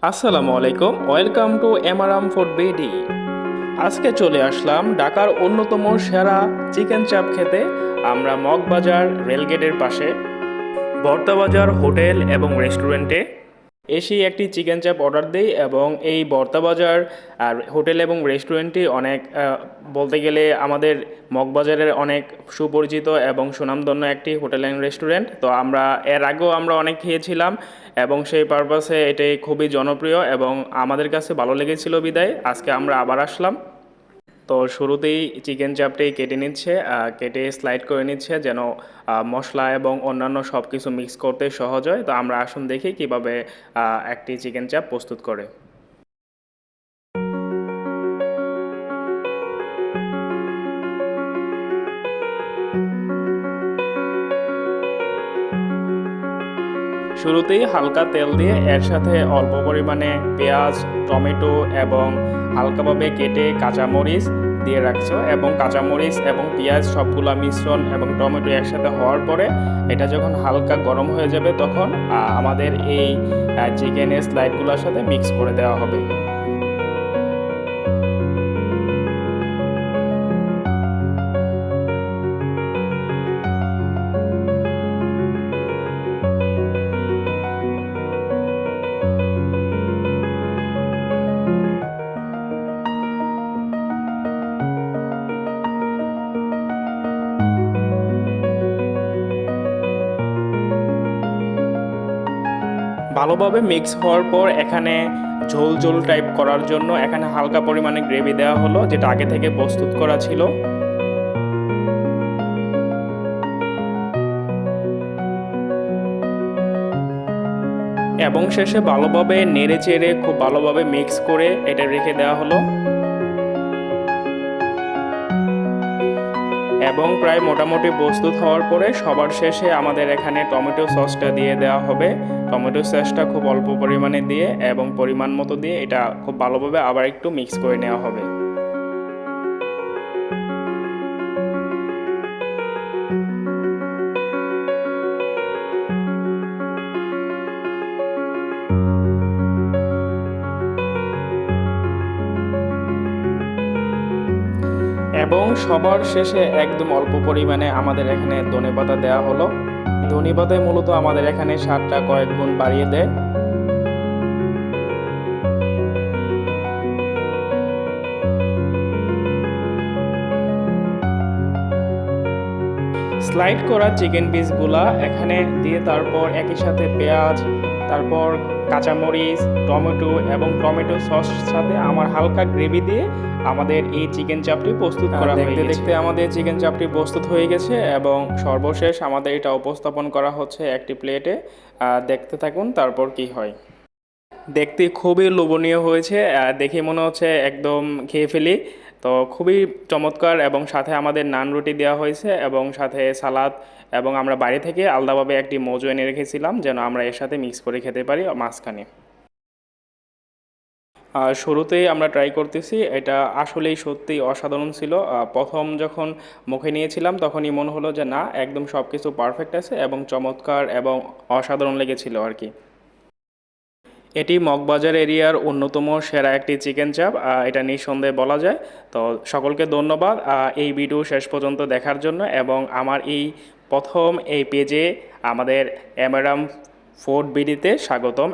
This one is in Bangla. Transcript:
আসসালামু আলাইকুম, welcome to MRM food BD. আজকে চলে আসলাম ঢাকার অন্যতম সেরা চিকেন চাপ খেতে। আমরা মগবাজার রেলগেটের পাশে বর্তাবাজার হোটেল এবং রেস্টুরেন্টে এসেই একটি চিকেন চাপ অর্ডার দিই, এবং এই বর্তাবাজার আর হোটেল এবং রেস্টুরেন্টটি অনেক বলতে গেলে আমাদের মগবাজারের অনেক সুপরিচিত এবং সুনামধন্য একটি হোটেল অ্যান্ড রেস্টুরেন্ট। তো আমরা এর আগেও আমরা অনেক খেয়েছিলাম এবং সেই পারপাসে এটাই খুবই জনপ্রিয় এবং আমাদের কাছে ভালো লেগেছিল বিদায় আজকে আমরা আবার আসলাম। তো শুরুতেই চিকেন চাপটি কেটে নিচ্ছে, কেটে স্লাইড করে নিচ্ছে যেন মশলা এবং অন্যান্য সব কিছু মিক্স করতে সহজ হয়। তো আমরা আসুন দেখি কিভাবে একটি চিকেন চাপ প্রস্তুত করে। শুরুতেই হালকা তেল দিয়ে এর সাথে অল্প পরিমাণে পেঁয়াজ, টমেটো এবং হালকাভাবে কেটে কাঁচামরিচ দিয়ে রাখছো, এবং কাঁচামরিচ এবং পেঁয়াজ সবগুলো মিশ্রণ এবং টমেটো একসাথে হওয়ার পরে এটা যখন হালকা গরম হয়ে যাবে তখন আমাদের এই চিকেনের স্লাইডগুলোর সাথে মিক্স করে দেওয়া হবে। ভালোভাবে মিক্স হওয়ার পর এখানে ঝোল ঝোল টাইপ করার জন্য এখানে হালকা পরিমাণে গ্রেভি দেওয়া হলো, যেটা আগে থেকে প্রস্তুত করা ছিল। এবং শেষে ভালোভাবে নেড়ে চেড়ে খুব ভালোভাবে মিক্স করে এটা রেখে দেওয়া হলো, এবং প্রায় মোটামুটি প্রস্তুত হওয়ার পরে সবার শেষে আমাদের এখানে টমেটো সসটা দিয়ে দেওয়া হবে। টমেটো সসটা খুব অল্প পরিমাণে দিয়ে এবং পরিমাণ মতো দিয়ে এটা খুব ভালোভাবে আবার একটু মিক্স করে নেওয়া হবে। এবং সবার শেষে একদম অল্প পরিমাণে আমাদের এখানে ধনেপাতা দেওয়া হলো। ধনেপাতায় মূলত আমাদের এখানে স্বাদটা কয়েক গুণ বাড়িয়ে দেয়। স্লাইড করা চিকেন পিসগুলা এখানে দিয়ে তারপর একই সাথে পেঁয়াজ, তারপর কাঁচামরিচ, টমেটো এবং টমেটো সস সাথে আমার হালকা গ্রেভি দিয়ে আমাদের এই চিকেন চাপটি প্রস্তুত করা হয়ে গেছে। দেখতে দেখতে আমাদের চিকেন চাপটি প্রস্তুত হয়ে গেছে এবং সর্বশেষ আমাদের এটা উপস্থাপন করা হচ্ছে একটি প্লেটে। দেখতে থাকুন তারপর কি হয়। দেখতে খুবই লোভনীয় হয়েছে, দেখে মনে হচ্ছে একদম খেয়ে ফেলি। তো খুবই চমৎকার, এবং সাথে আমাদের নান রুটি দেওয়া হয়েছে এবং সাথে সালাদ, এবং আমরা বাইরে থেকে আলাদাভাবে একটি মজু এনে রেখেছিলাম যেন আমরা এর সাথে মিক্স করে খেতে পারি মাঝখানে। আর শুরুতেই আমরা ট্রাই করতেছি, এটা আসলেই সত্যিই অসাধারণ ছিল। প্রথম যখন মুখে নিয়েছিলাম তখনই মনে হলো যে না, একদম সব কিছু পারফেক্ট আছে এবং চমৎকার এবং অসাধারণ লেগেছিল আর কি। এটি মগবাজার এরিয়ার অন্যতম সেরা একটি চিকেন চাপ, এটা নিঃসন্দেহে বলা যায়। তো সকলকে ধন্যবাদ এই ভিডিও শেষ পর্যন্ত দেখার জন্য, এবং আমার এই প্রথম এই পেজে আমাদের এমআরএম ফুড বিডিতে স্বাগতম।